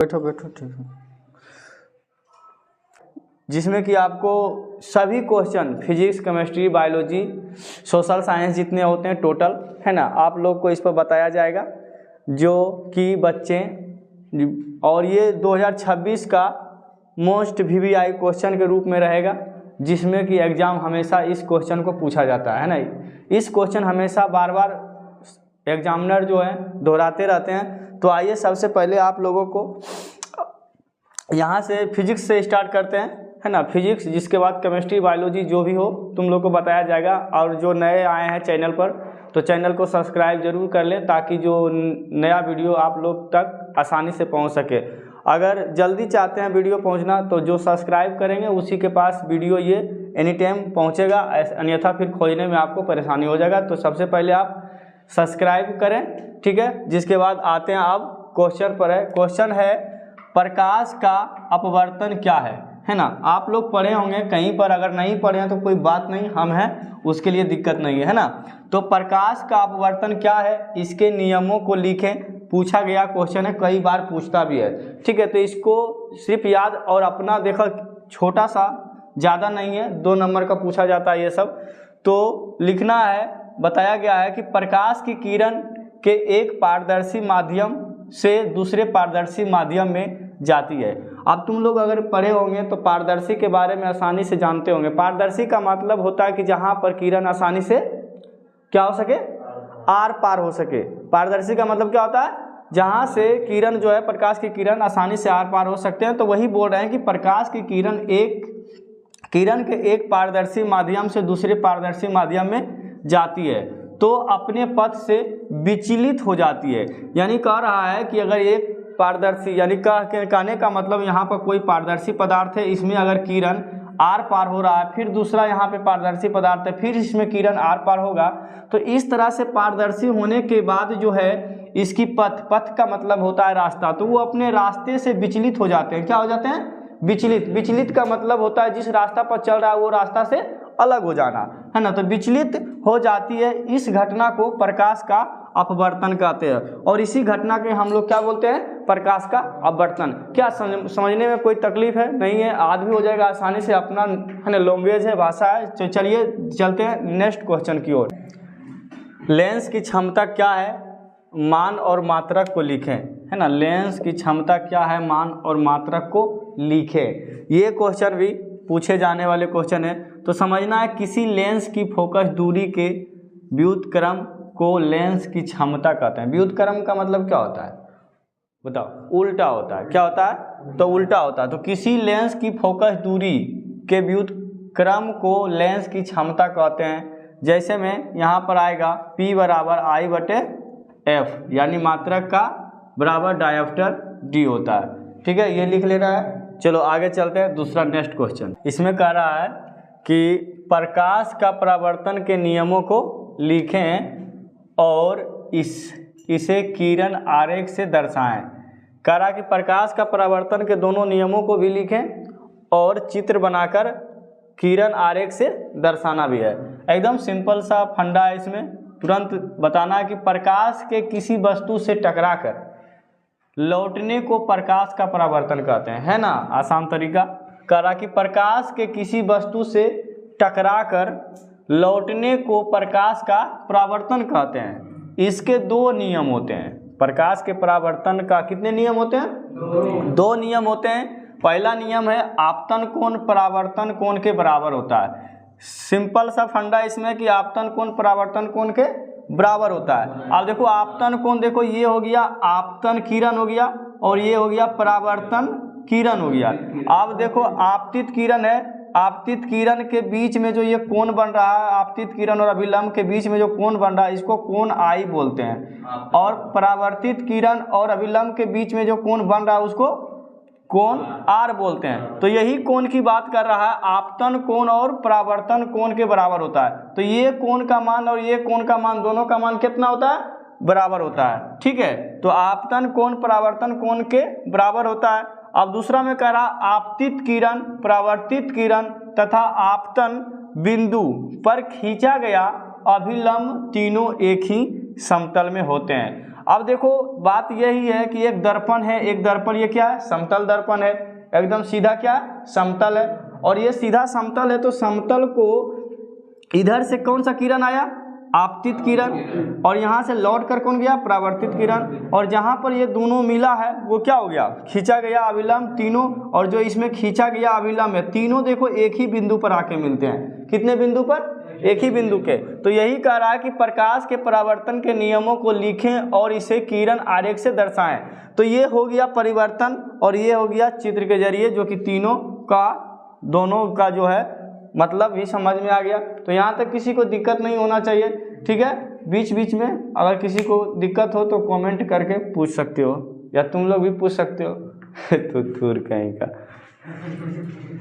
बैठो बैठो, ठीक है। जिसमें कि आपको सभी question physics, chemistry, biology, social science जितने होते हैं टोटल, है ना, आप लोग को इस पर बताया जाएगा, जो कि बच्चे, और ये 2026 का मोस्ट VVI क्वेश्चन के रूप में रहेगा, जिसमें कि एग्ज़ाम हमेशा इस क्वेश्चन को पूछा जाता है ना। इस क्वेश्चन हमेशा बार बार एग्जामिनर जो है दोहराते रहते हैं। तो आइए सबसे पहले आप लोगों को यहाँ से फिजिक्स से स्टार्ट करते हैं, है ना, फिजिक्स, जिसके बाद केमिस्ट्री, बायोलॉजी जो भी हो तुम लोग को बताया जाएगा। और जो नए आए हैं चैनल पर, तो चैनल को सब्सक्राइब जरूर कर लें, ताकि जो नया वीडियो आप लोग तक आसानी से पहुंच सके। अगर जल्दी चाहते हैं वीडियो पहुंचना, तो जो सब्सक्राइब करेंगे उसी के पास वीडियो ये एनी टाइम पहुँचेगा, अन्यथा फिर खोजने में आपको परेशानी हो जाएगा। तो सबसे पहले आप सब्सक्राइब करें, ठीक है। जिसके बाद आते हैं अब क्वेश्चन पर। है क्वेश्चन है, प्रकाश का अपवर्तन क्या है ना। आप लोग पढ़े होंगे कहीं पर, अगर नहीं पढ़े हैं तो कोई बात नहीं, हम हैं, उसके लिए दिक्कत नहीं है ना। तो प्रकाश का अपवर्तन क्या है, इसके नियमों को लिखें। पूछा गया क्वेश्चन है, कई बार पूछता भी है, ठीक है। तो इसको सिर्फ याद और अपना देखो, छोटा सा, ज़्यादा नहीं है, 2 नंबर का पूछा जाता है ये सब। तो लिखना है, बताया गया है कि प्रकाश की किरण के एक पारदर्शी माध्यम से दूसरे पारदर्शी माध्यम में जाती है। अब तुम लोग अगर पढ़े होंगे तो पारदर्शी के बारे में आसानी से जानते होंगे। पारदर्शी का मतलब होता है कि जहाँ पर किरण आसानी से क्या हो सके, आर पार हो सके। पारदर्शी का मतलब क्या होता है, जहाँ से किरण जो है, प्रकाश की किरण आसानी से आर पार हो सकते हैं। तो वही बोल रहे हैं कि प्रकाश की किरण के एक पारदर्शी माध्यम से दूसरे पारदर्शी माध्यम में जाती है, तो अपने पथ से विचलित हो जाती है। यानी कह रहा है कि अगर एक पारदर्शी, यानी कहने का मतलब यहाँ पर कोई पारदर्शी पदार्थ है, इसमें अगर किरण आर पार हो रहा है, फिर दूसरा यहाँ पे पारदर्शी पदार्थ है, फिर इसमें किरण आर पार होगा, तो इस तरह से पारदर्शी होने के बाद जो है इसकी पथ का मतलब होता है रास्ता, तो वो अपने रास्ते से विचलित हो जाते हैं। क्या हो जाते हैं, विचलित का मतलब होता है जिस रास्ता पर चल रहा है वो रास्ता से अलग हो जाना, है ना। तो विचलित हो जाती है, इस घटना को प्रकाश का अपवर्तन कहते हैं। और इसी घटना के हम लोग क्या बोलते हैं, प्रकाश का अपवर्तन। क्या समझने में कोई तकलीफ है? नहीं है, आज भी हो जाएगा आसानी से, अपना है ना लैंग्वेज है, भाषा है। तो चलिए चलते हैं नेक्स्ट क्वेश्चन की ओर। लेंस की क्षमता क्या है, मान और मात्रक को लिखें, है ना। लेंस की क्षमता क्या है, मान और मात्रक को लिखें। ये क्वेश्चन भी पूछे जाने वाले क्वेश्चन है। तो समझना है, किसी लेंस की फोकस दूरी के व्युत्क्रम को लेंस की क्षमता कहते हैं। व्युत्क्रम का मतलब क्या होता है, बताओ? उल्टा होता है। क्या होता है? तो उल्टा होता है। तो किसी लेंस की फोकस दूरी के व्युत्क्रम को लेंस की क्षमता कहते हैं। जैसे में यहाँ पर आएगा P बराबर I/F, यानी मात्रक का बराबर डायोप्टर D होता है, ठीक है। ये लिख लेना है। चलो आगे चलते हैं, दूसरा नेक्स्ट क्वेश्चन। इसमें कह रहा है कि प्रकाश का परावर्तन के नियमों को लिखें और इसे किरण आरेख से दर्शाएं। कह रहा कि प्रकाश का परावर्तन के दोनों नियमों को भी लिखें और चित्र बनाकर किरण आरेख से दर्शाना भी है। एकदम सिंपल सा फंडा है, इसमें तुरंत बताना है कि प्रकाश के किसी वस्तु से टकराकर लौटने को प्रकाश का परावर्तन कहते हैं, है ना। आसान तरीका। कह रहा कि प्रकाश के किसी वस्तु से टकराकर लौटने को प्रकाश का परावर्तन कहते हैं। इसके 2 नियम होते हैं। प्रकाश के परावर्तन का कितने नियम होते हैं? 2 नियम होते हैं। पहला नियम है आपतन कोण परावर्तन कोण के बराबर होता है। सिंपल सा फंडा इसमें कि आपतन कोण परावर्तन कोण के बराबर होता है। अब देखो आपतन कोण, देखो ये हो गया आपतन किरण हो गया, और ये हो गया परावर्तन किरण हो गया। अब देखो आपतित किरण है, आपतित किरण के बीच में जो ये कोण बन रहा है, आपतित किरण और अभिलंब के बीच में जो कोण बन रहा है, इसको कोण I बोलते हैं। और परावर्तित किरण और अभिलंब के बीच में जो कोण बन रहा है उसको कोण R बोलते हैं। तो यही कोण की बात कर रहा है, आपतन कोण और परावर्तन कोण के बराबर होता है। तो ये कोण का मान और ये कोण का मान, दोनों का मान कितना होता है? बराबर होता है, ठीक है। तो आपतन कोण परावर्तन कोण के बराबर होता है। अब दूसरा में कह रहा आपतित किरण, परावर्तित किरण तथा आपतन बिंदु पर खींचा गया अभिलंब तीनों एक ही समतल में होते हैं। अब देखो बात यही है कि एक दर्पण है, एक दर्पण ये क्या है, समतल दर्पण है, एकदम सीधा क्या है, समतल है, और ये सीधा समतल है, तो समतल को इधर से कौन सा किरण आया, आपतित किरण, और यहाँ से लौट कर कौन गया, परावर्तित किरण, और जहाँ पर ये दोनों मिला है वो क्या हो गया, खींचा गया अभिलंब तीनों, और जो इसमें खींचा गया अभिलंब है तीनों देखो एक ही बिंदु पर आके मिलते हैं, कितने बिंदु पर, एक ही बिंदु के। तो यही कह रहा है कि प्रकाश के परावर्तन के नियमों को लिखें और इसे किरण आरेख से दर्शाएं। तो ये हो गया परिवर्तन और ये हो गया चित्र के जरिए, जो कि तीनों का दोनों का जो है मतलब भी समझ में आ गया। तो यहाँ तक किसी को दिक्कत नहीं होना चाहिए, ठीक है। बीच बीच में अगर किसी को दिक्कत हो तो कमेंट करके पूछ सकते हो, या तुम लोग भी पूछ सकते हो तो थूर कहीं का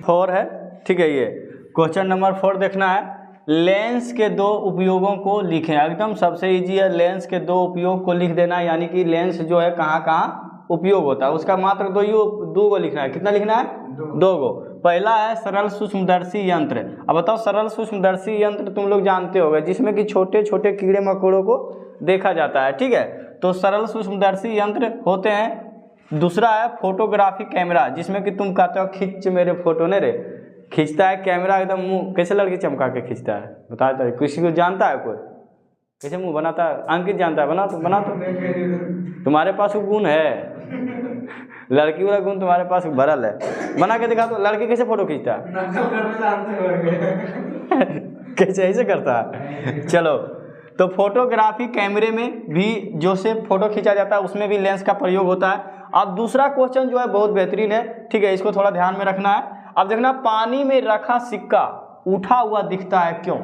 4 है, ठीक है। ये क्वेश्चन नंबर 4 देखना है, लेंस के 2 उपयोगों को लिखें। एकदम सबसे इजी है, लेंस के 2 उपयोग को लिख देना, यानी कि लेंस जो है कहाँ कहाँ उपयोग होता है उसका मात्र 2 को लिखना है। कितना लिखना है, 2 को। पहला है सरल सूक्ष्मदर्शी यंत्र। अब बताओ, सरल सूक्ष्मदर्शी यंत्र तुम लोग जानते होगे, जिसमें कि छोटे छोटे कीड़े मकोड़ों को देखा जाता है, ठीक है। तो सरल सूक्ष्मदर्शी यंत्र होते हैं। दूसरा है फोटोग्राफी कैमरा, जिसमें कि तुम कहते हो खींच मेरे फोटो ने रे, खींचता है कैमरा एकदम, मुंह कैसे लड़की चमका के खींचता है, बताता है, किसी को जानता है कोई कैसे मुंह बनाता है? अंकित जानता है, बना तो तुम्हारे पास वो गुण है, लड़की वाला गुण तुम्हारे पास भरल है, बना के दिखा। तो लड़की कैसे फोटो खींचता है कैसे ऐसे करता है? चलो, तो फोटोग्राफी कैमरे में भी जो से फोटो खींचा जाता है उसमें भी लेंस का प्रयोग होता है। अब दूसरा क्वेश्चन जो है बहुत बेहतरीन है, ठीक है, इसको थोड़ा ध्यान में रखना है। अब देखना, पानी में रखा सिक्का उठा हुआ दिखता है क्यों,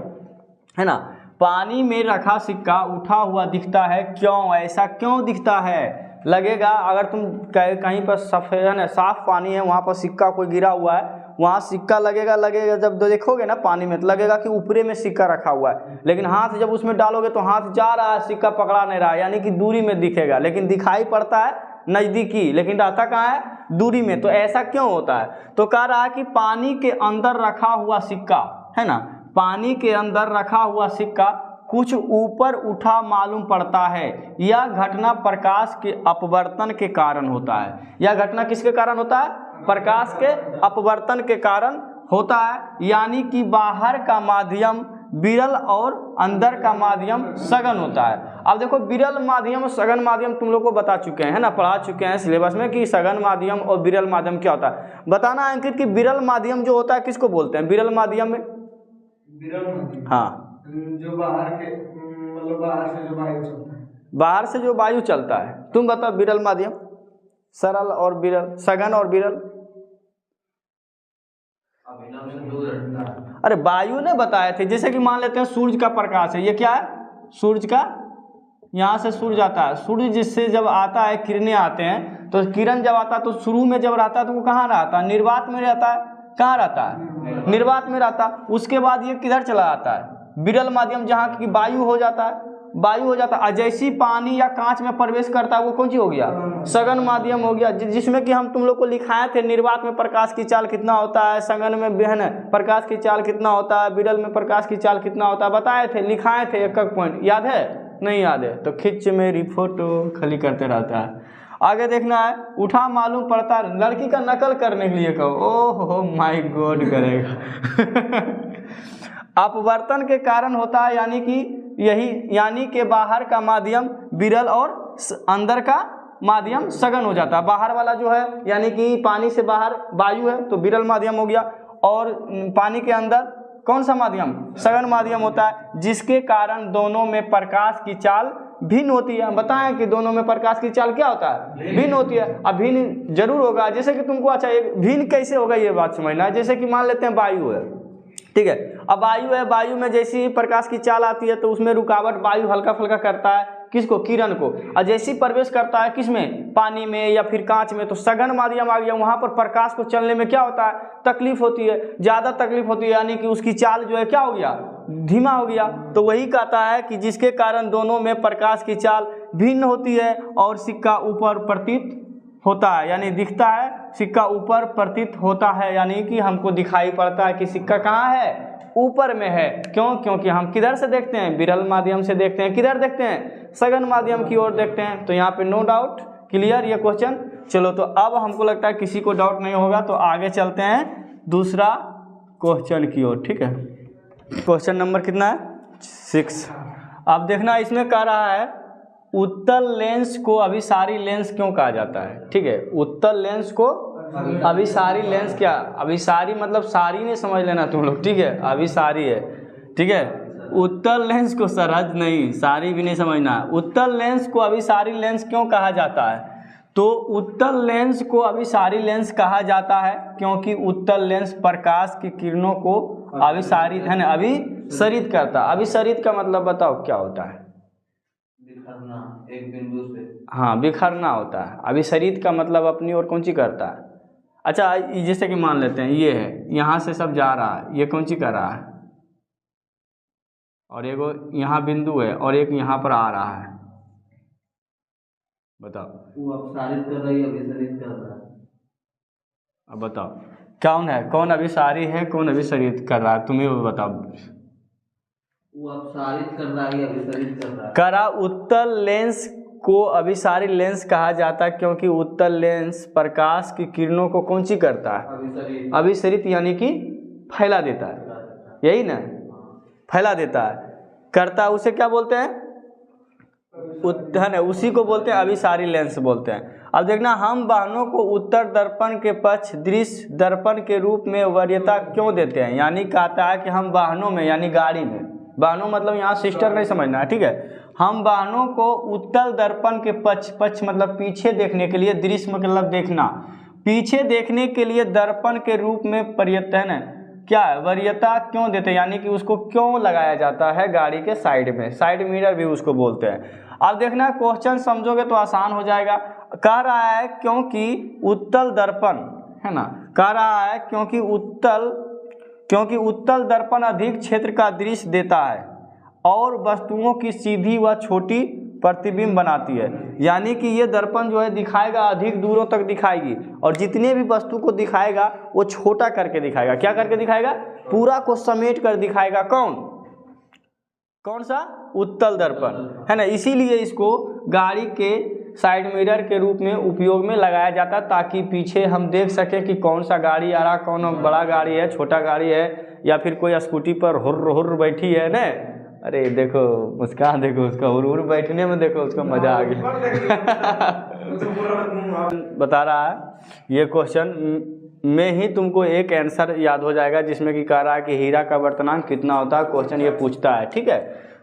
है ना। पानी में रखा सिक्का उठा हुआ दिखता है क्यों, ऐसा क्यों दिखता है? लगेगा अगर तुम कहीं पर सफेद है ना, साफ पानी है, वहाँ पर सिक्का कोई गिरा हुआ है, वहाँ सिक्का लगेगा जब देखोगे ना पानी में, तो लगेगा कि ऊपरे में सिक्का रखा हुआ है, लेकिन हाथ जब उसमें डालोगे तो हाथ जा रहा है, सिक्का पकड़ा नहीं रहा है, यानी कि दूरी में दिखेगा, लेकिन दिखाई पड़ता है नज़दीकी, लेकिन रहता कहाँ है, दूरी में। तो ऐसा क्यों होता है? तो कह रहा है कि पानी के अंदर रखा हुआ सिक्का, है ना, पानी के अंदर रखा हुआ सिक्का कुछ ऊपर उठा मालूम पड़ता है। यह घटना प्रकाश के अपवर्तन के कारण होता है। यह घटना किसके कारण होता है? प्रकाश के अपवर्तन के कारण होता है, यानी कि बाहर का माध्यम विरल और अंदर का माध्यम सघन होता है। अब देखो, विरल माध्यम और सघन माध्यम तुम लोग को बता चुके हैं, है ना, पढ़ा चुके हैं सिलेबस में कि सघन माध्यम और विरल माध्यम क्या होता है। बताना अंकित कि विरल माध्यम जो होता है किसको बोलते हैं? विरल माध्यम में, विरल माध्यम, हाँ, जो बाहर के मतलब बाहर से जो वायु चलता है, बाहर से जो वायु चलता है। तुम बताओ, विरल माध्यम, सरल और विरल, सघन और विरल। अरे वायु ने बताए थे, जैसे कि मान लेते हैं सूरज का प्रकाश है, ये क्या है, सूरज का, यहाँ से सूरज आता है, सूरज जिससे जब आता है, किरणें आते हैं, तो किरण जब आता है तो शुरू में जब रहता है तो वो कहाँ रहता है? निर्वात में रहता है। कहाँ रहता है? निर्वात में रहता है। उसके बाद ये किधर चला जाता है? विरल माध्यम, जहाँ की वायु हो जाता है, वायु हो जाता है। जैसी पानी या कांच में प्रवेश करता है वो कौन सी हो गया? सघन माध्यम हो गया, जिसमें कि हम तुम लोग को लिखाए थे, निर्वात में प्रकाश की चाल कितना होता है, सघन में बहन प्रकाश की चाल कितना होता है, विरल में प्रकाश की चाल कितना होता है, बताए थे, लिखाए थे एक पॉइंट, याद है? नहीं याद है तो खींच मेरी फोटो खाली करते रहता है। आगे देखना है, उठा मालूम पड़ता है, लड़की का नकल करने के लिए कहो, ओह माय गॉड करेगा अपवर्तन के कारण होता है, यानी कि यही, यानी कि बाहर का माध्यम विरल और अंदर का माध्यम सघन हो जाता है। बाहर वाला जो है, यानी कि पानी से बाहर वायु है तो विरल माध्यम हो गया, और पानी के अंदर कौन सा माध्यम? सघन माध्यम होता है, जिसके कारण दोनों में प्रकाश की चाल भिन्न होती है। हम बताएं कि दोनों में प्रकाश की चाल क्या होता है? भिन्न होती है। अब भिन्न जरूर होगा, जैसे कि तुमको, अच्छा भिन्न कैसे होगा ये बात समझना है। जैसे कि मान लेते हैं वायु है, ठीक है, अब वायु है, वायु में जैसी प्रकाश की चाल आती है तो उसमें रुकावट वायु हल्का फुल्का करता है, किसको? किरण को। और जैसी प्रवेश करता है किसमें? पानी में या फिर कांच में, तो सघन माध्यम आ गया, वहां पर प्रकाश को चलने में क्या होता है? तकलीफ होती है, ज्यादा तकलीफ होती है, यानी कि उसकी चाल जो है क्या हो गया? धीमा हो गया। तो वही कहता है कि जिसके कारण दोनों में प्रकाश की चाल भिन्न होती है और सिक्का ऊपर प्रतीत होता है, यानी दिखता है, सिक्का ऊपर प्रतीत होता है, यानी कि हमको दिखाई पड़ता है कि सिक्का कहाँ है, ऊपर में है। क्यों? क्योंकि हम किधर से देखते हैं, विरल माध्यम से देखते हैं। किधर देखते हैं, सघन माध्यम की ओर देखते हैं। तो यहाँ पे नो डाउट क्लियर ये क्वेश्चन। चलो तो अब हमको लगता है किसी को डाउट नहीं होगा, तो आगे चलते हैं दूसरा क्वेश्चन की ओर। ठीक है, क्वेश्चन नंबर कितना है, 6। अब देखना इसमें कह रहा है उत्तल लेंस को अभिसारी लेंस क्यों कहा जाता है। ठीक है, उत्तल लेंस को अभिसारी लेंस, क्या अभिसारी मतलब सारी नहीं समझ लेना तुम लोग, ठीक है, अभिसारी है, ठीक है। उत्तल लेंस को सरहद नहीं, सारी भी नहीं समझना। उत्तल लेंस को अभिसारी लेंस क्यों कहा जाता है, तो उत्तल लेंस को अभिसारी लेंस कहा जाता है क्योंकि उत्तल लेंस प्रकाश की किरणों को अभिसारित है ना, अभिसरित करता। अभिसरित का मतलब बताओ क्या होता है, बिखरना एक बिंदु से, हाँ बिखरना होता है। अभिसरित का मतलब अपनी ओर कौन सी करता है। अच्छा जैसे कि मान लेते हैं ये है, यहाँ से सब जा रहा है, ये कौन सी कर रहा है, और एक यहाँ बिंदु है और एक यहाँ पर आ रहा है, बताओ वो अपसारित कर रही है, अभिसरित कर रहा है। अब बताओ कौन है, कौन अभिसारी है, कौन अभिसरित कर रहा है, तुम्हें वो बताओ। वो अपसारित कर रहा है, अभिसरित कर रहा है। करा उत्तल लेंस को अभिसारी लेंस कहा जाता है क्योंकि उत्तल लेंस प्रकाश की किरणों को कौन सी करता है, अभिसरित। अभिसरित यानी कि फैला देता है, यही ना, फैला देता है, करता उसे क्या बोलते हैं, है ना, उसी को बोलते हैं अभिसारी लेंस बोलते हैं। अब देखना, हम वाहनों को उत्तर दर्पण के पक्ष दृश्य दर्पण के रूप में वरीयता क्यों देते हैं, यानी कहता है कि हम वाहनों में यानी गाड़ी में, वाहनों मतलब यहाँ सिस्टर नहीं समझना है, ठीक है, हम वाहनों को उत्तल दर्पण के पक्ष मतलब पीछे देखने के लिए, दृश्य मतलब देखना, पीछे देखने के लिए दर्पण के रूप में प्रयत्न है ना, क्या है वरीयता क्यों देते हैं, यानी कि उसको क्यों लगाया जाता है गाड़ी के साइड में, साइड मिरर भी उसको बोलते हैं। अब देखना क्वेश्चन समझोगे तो आसान हो जाएगा। कह रहा है क्योंकि उत्तल दर्पण है ना, कह रहा है क्योंकि उत्तल दर्पण अधिक क्षेत्र का दृश्य देता है और वस्तुओं की सीधी व छोटी प्रतिबिंब बनाती है, यानी कि ये दर्पण जो है दिखाएगा अधिक दूरों तक दिखाएगी और जितने भी वस्तु को दिखाएगा वो छोटा करके दिखाएगा। क्या करके दिखाएगा, पूरा को समेट कर दिखाएगा। कौन सा, उत्तल दर्पण है ना, इसीलिए इसको गाड़ी के साइड मिरर के रूप में उपयोग में लगाया जाता है ताकि पीछे हम देख सकें कि कौन सा गाड़ी आ रहा, कौन बड़ा गाड़ी है, छोटा गाड़ी है, या फिर कोई स्कूटी पर हुर्र हुर्र बैठी है ना, अरे देखो मुस्कान, देखो उसका हुर्र बैठने में, देखो उसका मजा आ गया। बता रहा है ये क्वेश्चन में ही तुमको एक आंसर याद हो जाएगा जिसमें कि कह रहा है कि हीरा का वर्तनांक कितना होता है, क्वेश्चन ये पूछता है, ठीक है,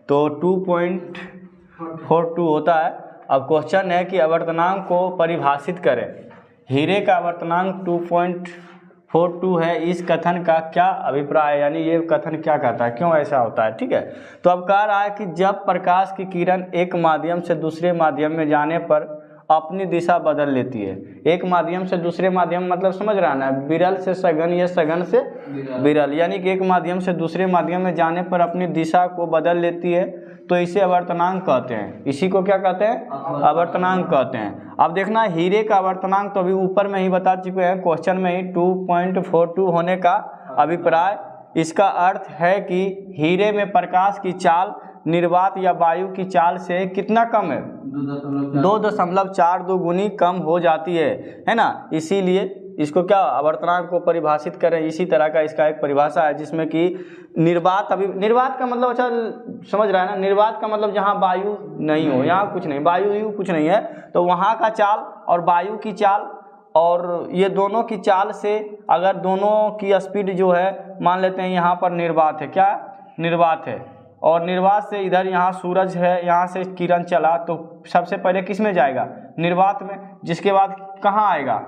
तो 2.42 होता है। अब क्वेश्चन है कि आवर्तनांक को परिभाषित करें, हीरे का आवर्तनांक 2.42 है, इस कथन का क्या अभिप्राय है, यानी ये कथन क्या कहता है, क्यों ऐसा होता है, ठीक है। तो अब कह रहा है कि जब प्रकाश की किरण एक माध्यम से दूसरे माध्यम में जाने पर अपनी दिशा बदल लेती है, एक माध्यम से दूसरे माध्यम मतलब समझ रहा ना, विरल से सघन या सघन से विरल, यानी कि एक माध्यम से दूसरे माध्यम में जाने पर अपनी दिशा को बदल लेती है, तो इसे आवर्तनांक कहते हैं। इसी को क्या कहते हैं, आवर्तनांक कहते हैं। अब देखना हीरे का आवर्तनांक तो अभी ऊपर में ही बता चुके हैं क्वेश्चन में ही, 2.42 होने का अभिप्राय, इसका अर्थ है कि हीरे में प्रकाश की चाल निर्वात या वायु की चाल से कितना कम है, 2.42 गुनी कम हो जाती है ना, इसीलिए इसको क्या आवर्तनांक को परिभाषित करें, इसी तरह का इसका एक परिभाषा है जिसमें कि निर्वात, अभी निर्वात का मतलब अच्छा समझ रहा है ना, निर्वात का मतलब जहाँ वायु नहीं हो, यहाँ कुछ नहीं, वायु कुछ नहीं है, तो वहाँ का चाल और वायु की चाल और ये दोनों की चाल से अगर दोनों की स्पीड जो है, मान लेते हैं यहाँ पर निर्वात है, क्या निर्वात है, और निर्वात से इधर यहाँ सूरज है, यहाँ से किरण चला तो सबसे पहले किस में जाएगा, निर्वात में, जिसके बाद कहाँ आएगा,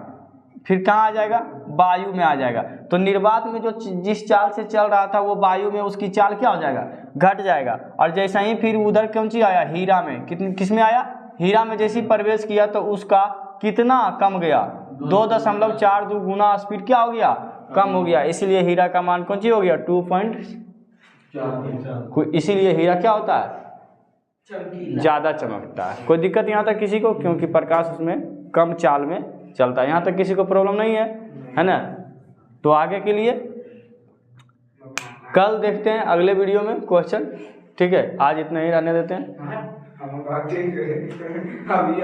फिर कहाँ आ जाएगा, वायु में आ जाएगा। तो निर्वात में जो जिस चाल से चल रहा था वो वायु में उसकी चाल क्या हो जाएगा, घट जाएगा, और जैसा ही फिर उधर कौन सी आया, हीरा में, किस में आया, हीरा में जैसे ही प्रवेश किया तो उसका कितना कम गया, 2.42 गुना स्पीड क्या हो गया, कम हो गया, इसीलिए हीरा का मान कौन सी हो गया, 2.4। इसीलिए हीरा क्या होता है, ज़्यादा चमकता है। कोई दिक्कत यहाँ तक किसी को, क्योंकि प्रकाश उसमें कम चाल में चलता है। यहाँ तक किसी को प्रॉब्लम नहीं है ना? तो आगे के लिए कल देखते हैं अगले वीडियो में क्वेश्चन, ठीक है? आज इतना ही रहने देते हैं। हम बात ठीक है अभी